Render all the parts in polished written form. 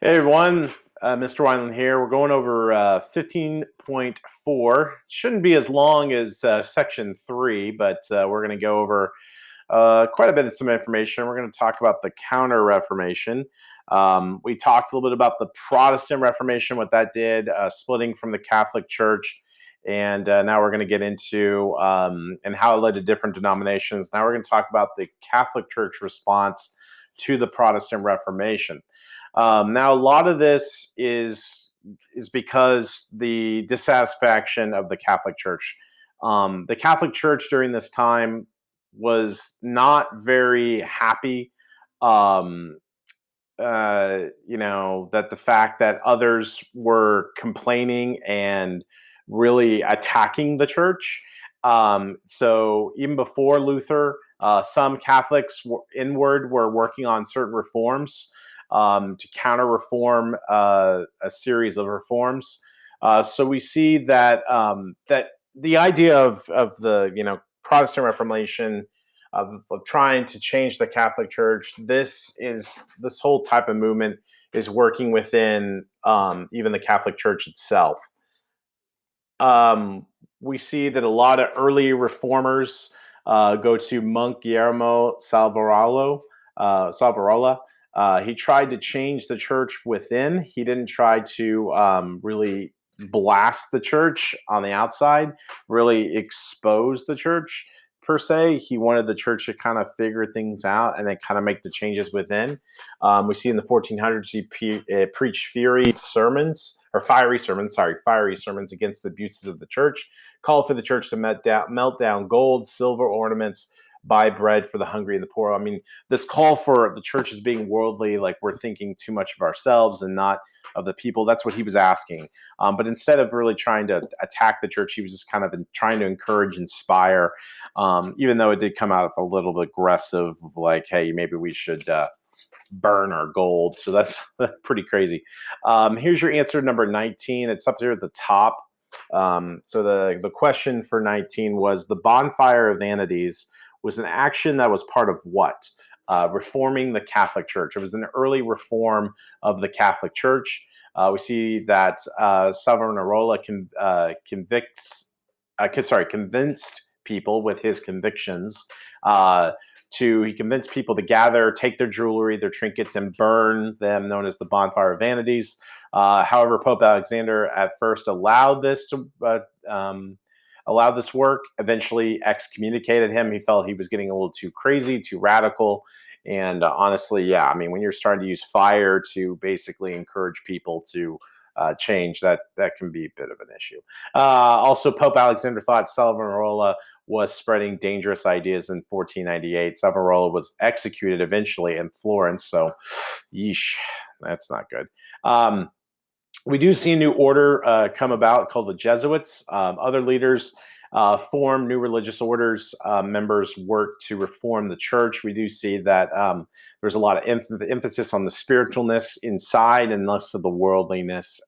Hey everyone, Mr. Weinland here. We're going over 15.4. Shouldn't be as long as section 3, but we're going to go over quite a bit of some information. We're going to talk about the Counter Reformation. We talked a little bit about the Protestant Reformation, what that did, splitting from the Catholic Church. And now we're going to get into and how it led to different denominations. Now we're going to talk about the Catholic Church response to the Protestant Reformation. Now, a lot of this is because the dissatisfaction of the Catholic Church. The Catholic Church during this time was not very happy. Um, that the fact that others were complaining and really attacking the church. So even before Luther, some Catholics were working on certain reforms to counter reform a series of reforms. So we see that that the idea of the Protestant Reformation of trying to change the Catholic Church. This whole type of movement is working within even the Catholic Church itself. Um, we see that a lot of early reformers go to monk Guillermo Savonarola. He tried to change the church within. He didn't try to really blast the church on the outside, really expose the church per se. He wanted the church to kind of figure things out and then kind of make the changes within. We see in the 1400s he preached fiery sermons against the abuses of the church, called for the church to melt down gold, silver ornaments, buy bread for the hungry and the poor. I mean, this call for the church as being worldly, like we're thinking too much of ourselves and not of the people. That's what he was asking. But instead of really trying to attack the church, he was just kind of trying to encourage, inspire, even though it did come out of a little bit aggressive, like, hey, maybe we should burn our gold. So that's pretty crazy. Here's your answer, number 19. It's up there at the top. So the question for 19 was: the bonfire of vanities was an action that was part of what? Reforming the Catholic Church. It was an early reform of the Catholic Church. We see that Savonarola convinced people with his convictions. He convinced people to gather, take their jewelry, their trinkets, and burn them, known as the bonfire of vanities. However, Pope Alexander at first allowed this work. Eventually, excommunicated him. He felt he was getting a little too crazy, too radical. And honestly, yeah, I mean, when you're starting to use fire to basically encourage people to change, that can be a bit of an issue. Also, Pope Alexander thought Savonarola was spreading dangerous ideas in 1498. Savonarola was executed eventually in Florence, so yeesh, that's not good. We do see a new order come about called the Jesuits. Other leaders form new religious orders. Members work to reform the church. We do see that there's a lot of emphasis on the spiritualness inside and less of the worldliness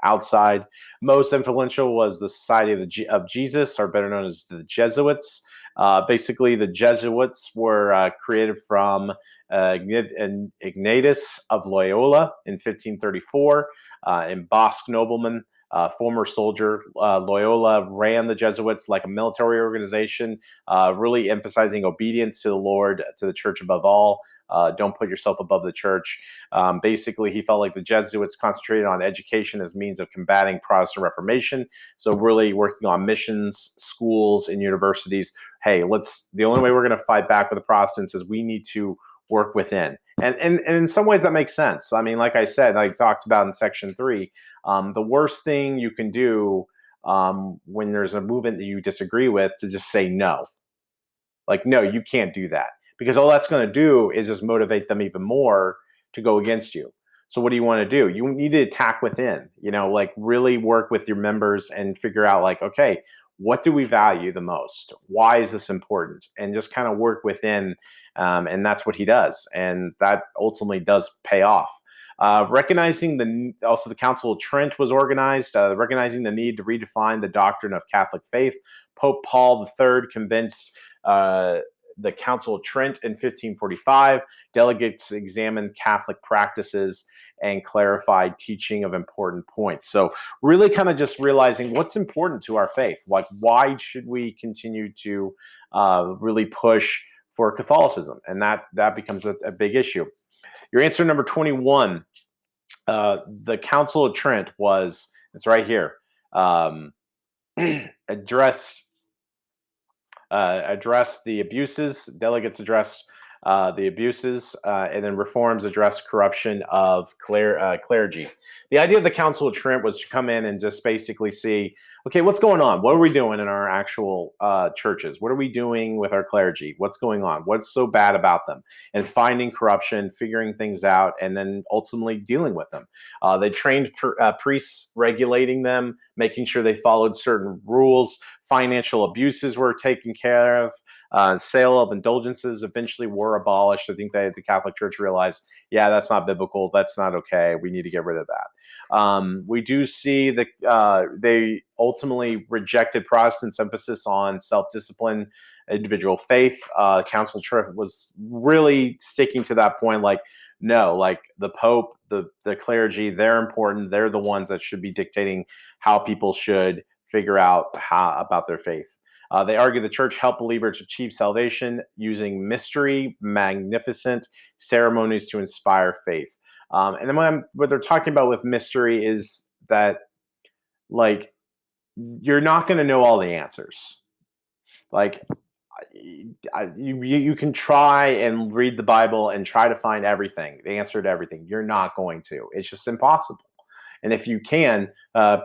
outside. Most influential was the Society of Jesus, or better known as the Jesuits. Basically, the Jesuits were created from Ignatius of Loyola in 1534, and Basque nobleman, former soldier. Loyola ran the Jesuits like a military organization, really emphasizing obedience to the Lord, to the church above all. Don't put yourself above the church. Basically, he felt like the Jesuits concentrated on education as means of combating Protestant Reformation. So really working on missions, schools, and universities. Hey, the only way we're going to fight back with the Protestants is we need to work within. And in some ways that makes sense. I mean, like I said, I talked about in section 3, the worst thing you can do when there's a movement that you disagree with, to just say no. Like, no, you can't do that, because all that's going to do is just motivate them even more to go against you. So what do you want to do? You need to attack within, like really work with your members and figure out like, okay, what do we value the most? Why is this important? And just kind of work within. And that's what he does. And that ultimately does pay off. Recognizing the Council of Trent was organized, recognizing the need to redefine the doctrine of Catholic faith. Pope Paul III convinced the Council of Trent in 1545. Delegates examined Catholic practices and clarified teaching of important points. So really kind of just realizing what's important to our faith. Like, why should we continue to really push for Catholicism? And that becomes a big issue. Your answer number 21, the Council of Trent was, it's right here, um, addressed the abuses. Delegates addressed the abuses, and then reforms addressed corruption of clergy. The idea of the Council of Trent was to come in and just basically see, okay, what's going on? What are we doing in our actual churches? What are we doing with our clergy? What's going on? What's so bad about them? And finding corruption, figuring things out, and then ultimately dealing with them. They trained priests, regulating them, making sure they followed certain rules. Financial abuses were taken care of. Sale of indulgences eventually were abolished. I think the Catholic Church realized, yeah, that's not biblical. That's not okay. We need to get rid of that. We do see that they ultimately rejected Protestants' emphasis on self-discipline, individual faith. Council Trent was really sticking to that point, like, no, like the Pope, the clergy, they're important. They're the ones that should be dictating how people should figure out about their faith. They argue the church helped believers achieve salvation using mystery, magnificent ceremonies to inspire faith. And then what they're talking about with mystery is that, like, you're not going to know all the answers. Like, you can try and read the Bible and try to find everything, the answer to everything. You're not going to. It's just impossible. And if you can,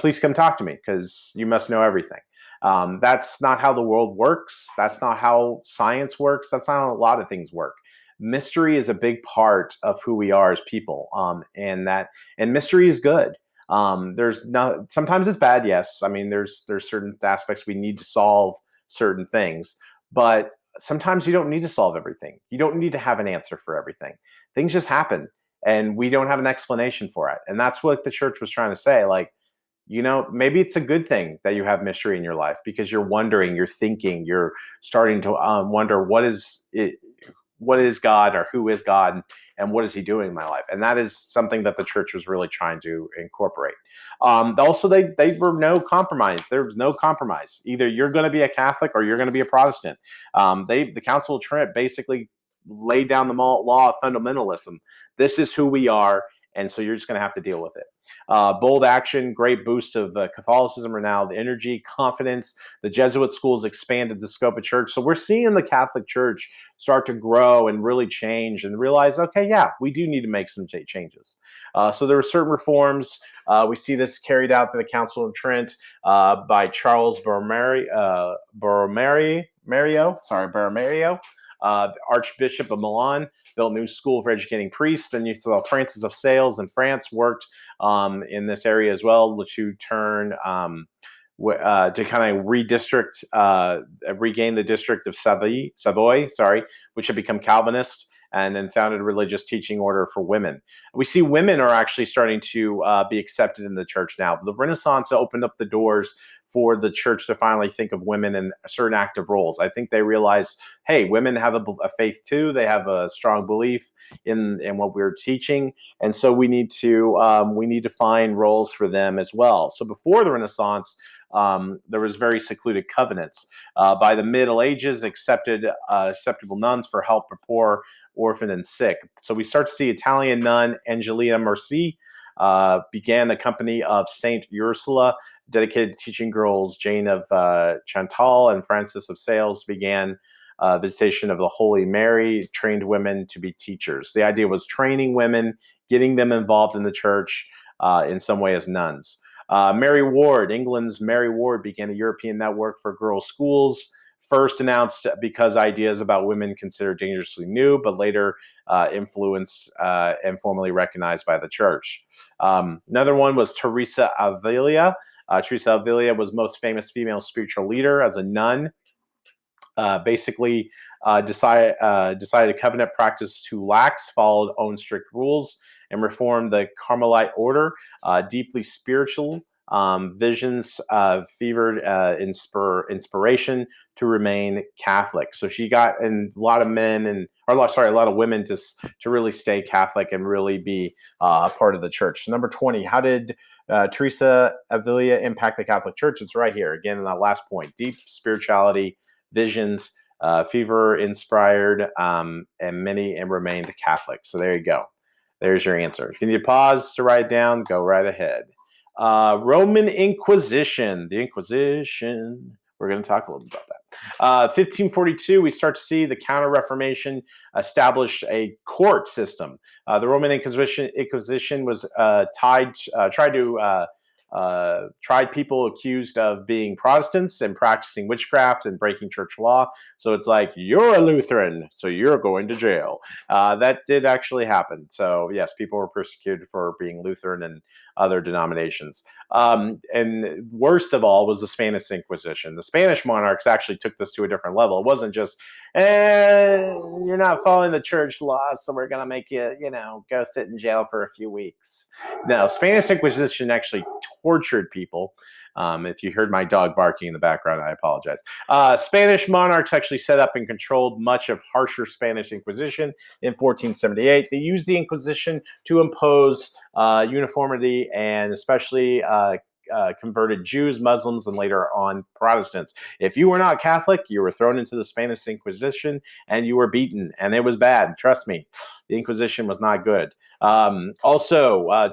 please come talk to me, because you must know everything. That's not how the world works. That's not how science works. That's not how a lot of things work. Mystery is a big part of who we are as people, and mystery is good. There's not, sometimes it's bad. Yes, I mean there's certain aspects we need to solve certain things, but sometimes you don't need to solve everything. You don't need to have an answer for everything. Things just happen, and we don't have an explanation for it. And that's what the church was trying to say. Like, maybe it's a good thing that you have mystery in your life, because you're wondering, you're thinking, you're starting to wonder, what is it, what is God, or who is God, and what is he doing in my life? And that is something that the church was really trying to incorporate. Also, they were no compromise. There was no compromise. Either you're going to be a Catholic or you're going to be a Protestant. The Council of Trent basically laid down the law of fundamentalism. This is who we are, and so you're just going to have to deal with it. Bold action, great boost of Catholicism, renowned energy, confidence. The Jesuit schools expanded the scope of church. So we're seeing the Catholic Church start to grow and really change and realize, okay, yeah, we do need to make some changes. So there were certain reforms. We see this carried out to the Council of Trent by Charles Borromeo, Archbishop of Milan, built a new school for educating priests. Then you saw Francis of Sales in France worked in this area as well to turn to kind of regain the district of Savoy, which had become Calvinist, and then founded a religious teaching order for women. We see women are actually starting to be accepted in the church now. The Renaissance opened up the doors for the church to finally think of women in certain active roles. I think they realized, hey, women have a faith too. They have a strong belief in what we're teaching, and so we need to find roles for them as well. So before the Renaissance, there was very secluded covenants. By the Middle Ages, acceptable nuns for help for poor, orphan, and sick. So we start to see Italian nun Angelina Mercy began a company of Saint Ursula, dedicated to teaching girls. Jane of Chantal and Francis of Sales began visitation of the Holy Mary, trained women to be teachers. The idea was training women, getting them involved in the church in some way as nuns. Mary Ward, England's Mary Ward, began a European network for girls' schools, first announced because ideas about women considered dangerously new, but later influenced and formally recognized by the church. Another one was Teresa Avila. Teresa Avila was most famous female spiritual leader as a nun. Basically decided a covenant practice too lax, followed own strict rules, and reformed the Carmelite order, deeply spiritual, visions, fevered inspiration to remain Catholic. So she got a lot of men a lot of women to really stay Catholic and really be a part of the church. So number 20, how did Teresa Avila impact the Catholic Church? It's right here again in that last point: deep spirituality, visions, fever inspired, and many and remained Catholic. So there you go. There's your answer. If you need to pause to write it down, go right ahead. Roman Inquisition. The Inquisition. We're going to talk a little bit about that. 1542, we start to see the Counter Reformation establish a court system. The Roman Inquisition was tried people accused of being Protestants and practicing witchcraft and breaking church law. So it's like, you're a Lutheran, so you're going to jail. That did actually happen. So yes, people were persecuted for being Lutheran and other denominations. And worst of all was the Spanish Inquisition. The Spanish monarchs actually took this to a different level. It wasn't just, you're not following the church laws, so we're going to make you, go sit in jail for a few weeks. No, Spanish Inquisition actually tortured people. If you heard my dog barking in the background, I apologize. Spanish monarchs actually set up and controlled much of harsher Spanish Inquisition in 1478. They used the Inquisition to impose uniformity and especially converted Jews, Muslims, and later on Protestants. If you were not Catholic, you were thrown into the Spanish Inquisition and you were beaten, and it was bad. Trust me, the Inquisition was not good.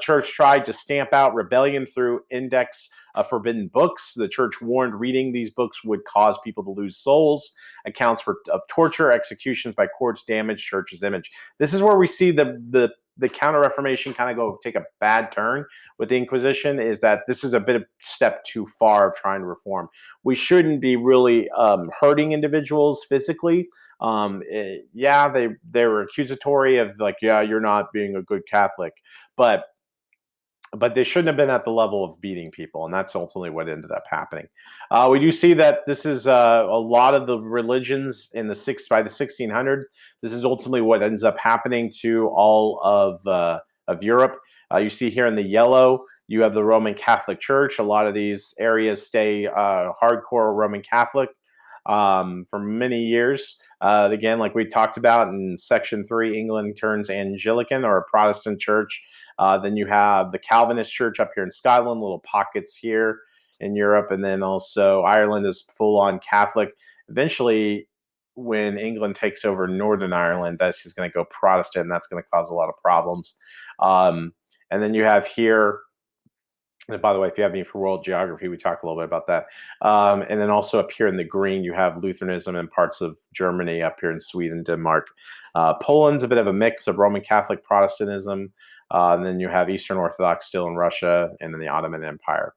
Church tried to stamp out rebellion through index forbidden books. The church warned reading these books would cause people to lose souls. Accounts of torture, executions by courts damaged church's image. This is where we see the Counter Reformation kind of take a bad turn with the Inquisition, is that this is a bit of step too far of trying to reform. We shouldn't be really hurting individuals physically. They were accusatory of like, yeah, you're not being a good Catholic, but they shouldn't have been at the level of beating people, and that's ultimately what ended up happening. We do see that this is a lot of the religions by the 1600s. This is ultimately what ends up happening to all of Europe. You see here in the yellow, you have the Roman Catholic Church. A lot of these areas stay hardcore Roman Catholic for many years. Again, like we talked about in section 3, England turns Anglican or a Protestant church. Then you have the Calvinist church up here in Scotland, little pockets here in Europe. And then also Ireland is full on Catholic. Eventually, when England takes over Northern Ireland, that's just going to go Protestant, and that's going to cause a lot of problems. And then you have here, and by the way, if you have me for world geography, we talk a little bit about that. And then also up here in the green, you have Lutheranism in parts of Germany, up here in Sweden, Denmark. Poland's a bit of a mix of Roman Catholic Protestantism. And then you have Eastern Orthodox still in Russia, and then the Ottoman Empire.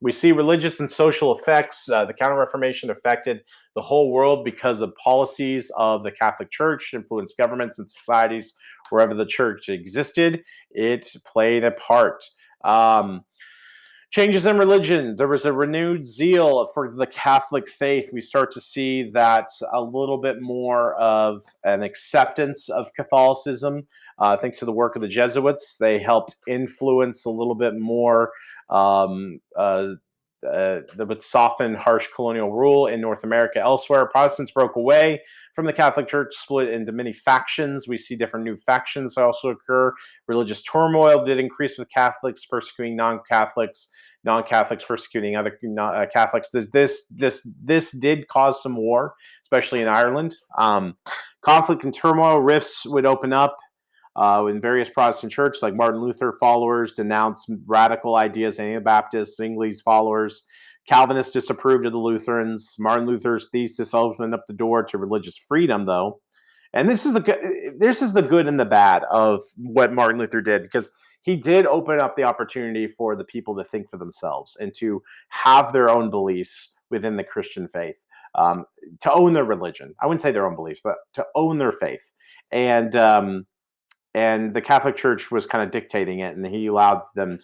We see religious and social effects. The Counter Reformation affected the whole world because of policies of the Catholic Church, influenced governments and societies wherever the church existed. It played a part. Changes in religion. There was a renewed zeal for the Catholic faith. We start to see that a little bit more of an acceptance of Catholicism. Thanks to the work of the Jesuits, they helped influence a little bit more that would soften harsh colonial rule in North America. Elsewhere, Protestants broke away from the Catholic Church, split into many factions. We see different new factions also occur. Religious turmoil did increase with Catholics persecuting non-Catholics, non-Catholics persecuting other Catholics. This did cause some war, especially in Ireland. Conflict and turmoil, rifts would open up. In various Protestant churches, like Martin Luther followers denounced radical ideas, Anabaptists, Zwingli's followers. Calvinists disapproved of the Lutherans. Martin Luther's thesis opened up the door to religious freedom, though. And this is the good and the bad of what Martin Luther did, because he did open up the opportunity for the people to think for themselves and to have their own beliefs within the Christian faith, to own their religion. I wouldn't say their own beliefs, but to own their faith. And the Catholic Church was kind of dictating it, and he allowed them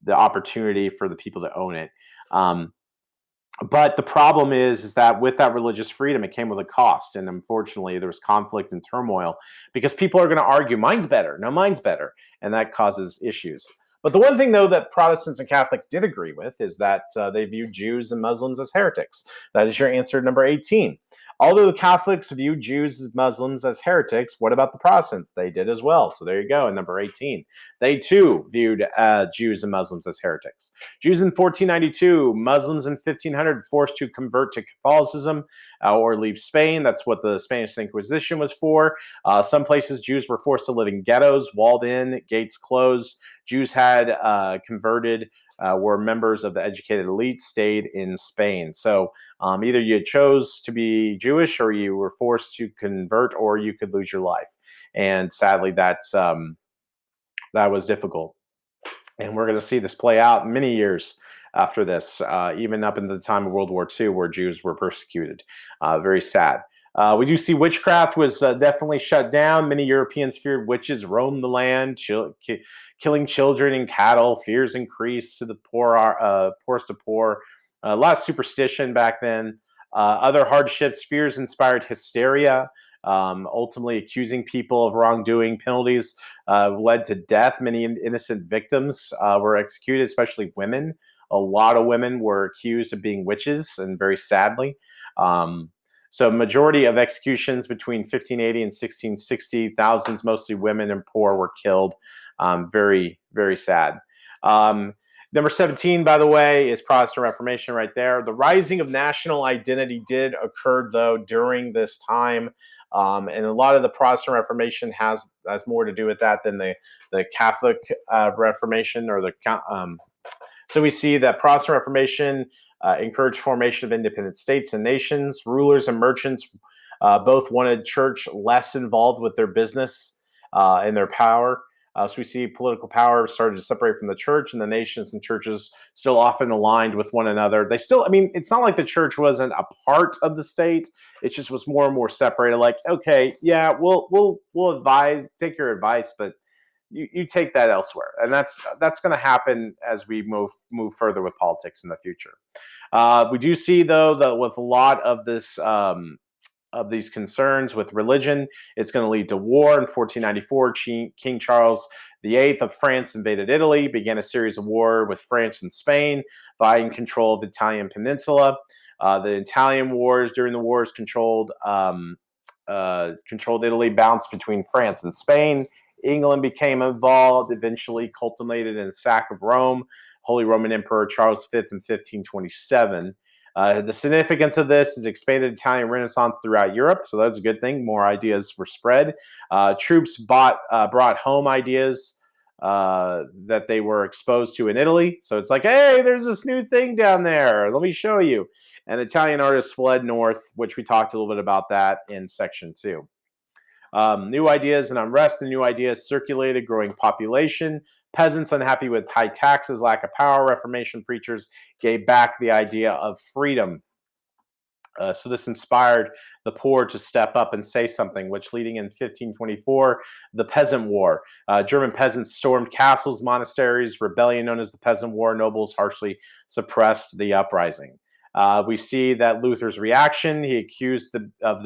the opportunity for the people to own it. But the problem is that with that religious freedom, it came with a cost, and unfortunately, there was conflict and turmoil because people are going to argue, "Mine's better." No, mine's better, and that causes issues. But the one thing, though, that Protestants and Catholics did agree with is that they viewed Jews and Muslims as heretics. That is your answer to number 18. Although the Catholics viewed Jews and Muslims as heretics, what about the Protestants? They did as well. So there you go, number 18. They too viewed Jews and Muslims as heretics. Jews in 1492, Muslims in 1500 forced to convert to Catholicism or leave Spain. That's what the Spanish Inquisition was for. Some places Jews were forced to live in ghettos, walled in, gates closed. Jews had converted, were members of the educated elite, stayed in Spain. So either you chose to be Jewish or you were forced to convert, or you could lose your life. And sadly, that was difficult. And we're going to see this play out many years after this, even up into the time of World War II, where Jews were persecuted. Very sad. We do see witchcraft was definitely shut down. Many Europeans feared witches roamed the land, killing children and cattle. Fears increased to the poorest of poor. A lot of superstition back then. Other hardships, fears inspired hysteria, ultimately accusing people of wrongdoing. Penalties led to death. Many innocent victims were executed, especially women. A lot of women were accused of being witches, and very sadly. So majority of executions between 1580 and 1660, thousands, mostly women and poor, were killed. Very, very sad. Number 17, by the way, is Protestant Reformation right there. The rising of national identity did occur, though, during this time. And a lot of the Protestant Reformation has more to do with that than the Catholic Reformation or the. So we see that Protestant Reformation encouraged formation of independent states and nations. Rulers and merchants both wanted church less involved with their business and their power. So we see political power started to separate from the church, and the nations and churches still often aligned with one another. They still, I mean, it's not like the church wasn't a part of the state. It just was more and more separated. Like, okay, yeah, we'll advise, take your advice, but you take that elsewhere, and that's going to happen as we move further with politics in the future. We do see, though, that with a lot of this. Of these concerns with religion, it's going to lead to war. In 1494, King Charles VIII of France invaded Italy, began a series of war with France and Spain, vying control of the Italian peninsula. The Italian wars, during the wars, controlled Italy, bounced between France and Spain. England became involved, eventually culminated in the sack of Rome. Holy Roman Emperor Charles V in 1527. The significance of this is expanded Italian Renaissance throughout Europe, so that's a good thing. More ideas were spread. Troops brought home ideas that they were exposed to in Italy. So it's like, hey, there's this new thing down there. Let me show you. And Italian artists fled north, which we talked a little bit about that in section 2. New ideas and unrest and new ideas circulated, growing population. Peasants unhappy with high taxes, lack of power. Reformation preachers gave back the idea of freedom. So this inspired the poor to step up and say something, which leading in 1524, the Peasant War. German peasants stormed castles, monasteries, rebellion known as the Peasant War. Nobles harshly suppressed the uprising. We see that Luther's reaction. He accused of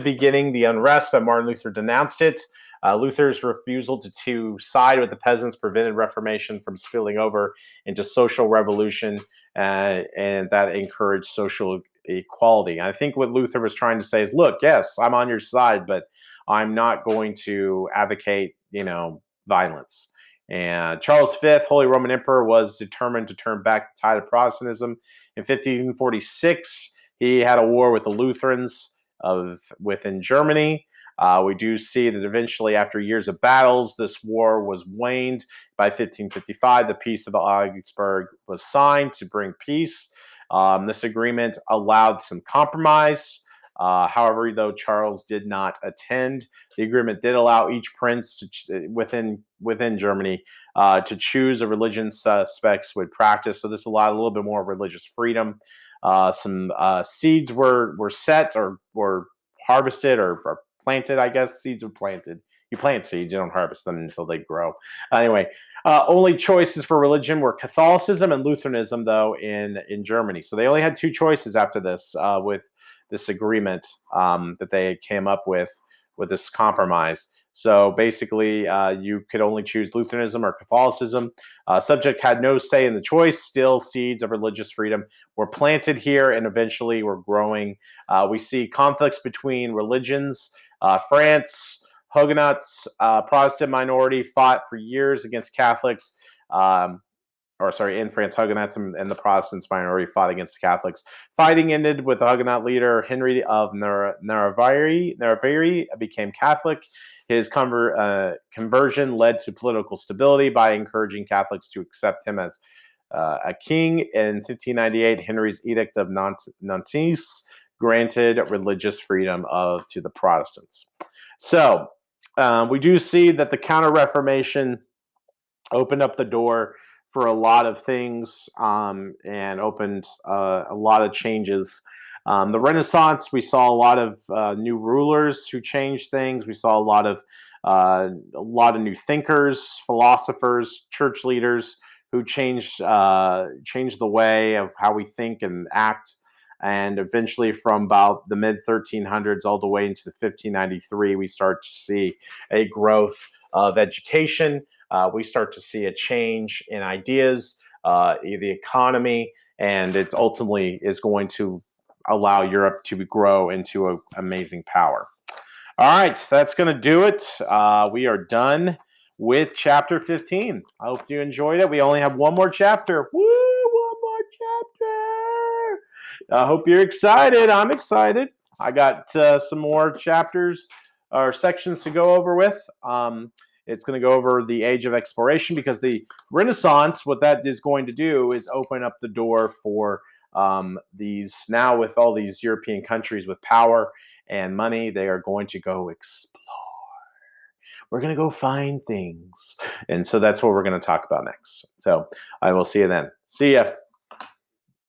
beginning the unrest, but Martin Luther denounced it. Luther's refusal to side with the peasants prevented Reformation from spilling over into social revolution, and that encouraged social equality. I think what Luther was trying to say is, look, yes, I'm on your side, but I'm not going to advocate, violence. And Charles V, Holy Roman Emperor, was determined to turn back the tide of Protestantism. In 1546, he had a war with the Lutherans within Germany. We do see that eventually, after years of battles, this war was waned. By 1555, the Peace of Augsburg was signed to bring peace. This agreement allowed some compromise. However, though Charles did not attend, the agreement did allow each prince within Germany to choose a religion suspects would practice. So this allowed a little bit more religious freedom. Some seeds were set or were harvested or planted. I guess seeds were planted. You plant seeds, you don't harvest them until they grow. Anyway, only choices for religion were Catholicism and Lutheranism, though, in Germany. So they only had two choices after this, with this agreement that they came up with this compromise. So basically, you could only choose Lutheranism or Catholicism. Subject had no say in the choice. Still, seeds of religious freedom were planted here and eventually were growing. We see conflicts between religions. France, Huguenots, Protestant minority fought for years against Catholics. In France, Huguenots and the Protestants minority fought against the Catholics. Fighting ended with the Huguenot leader Henry of Navarre became Catholic. His conversion led to political stability by encouraging Catholics to accept him as a king. In 1598, Henry's Edict of Nantes granted religious freedom to the Protestants. So we do see that the Counter Reformation opened up the door for a lot of things and opened a lot of changes. The Renaissance, we saw a lot of new rulers who changed things. We saw a lot of new thinkers, philosophers, church leaders who changed the way of how we think and act. And eventually, from about the mid 1300s all the way into 1593, we start to see a growth of education. We start to see a change in ideas, the economy, and it ultimately is going to allow Europe to grow into an amazing power. All right, that's going to do it. We are done with chapter 15. I hope you enjoyed it. We only have one more chapter. Woo, one more chapter. I hope you're excited. I'm excited. I got some more chapters or sections to go over with. It's going to go over the age of exploration because the Renaissance, what that is going to do is open up the door for these, now with all these European countries with power and money, they are going to go explore. We're going to go find things. And so that's what we're going to talk about next. So I will see you then. See ya.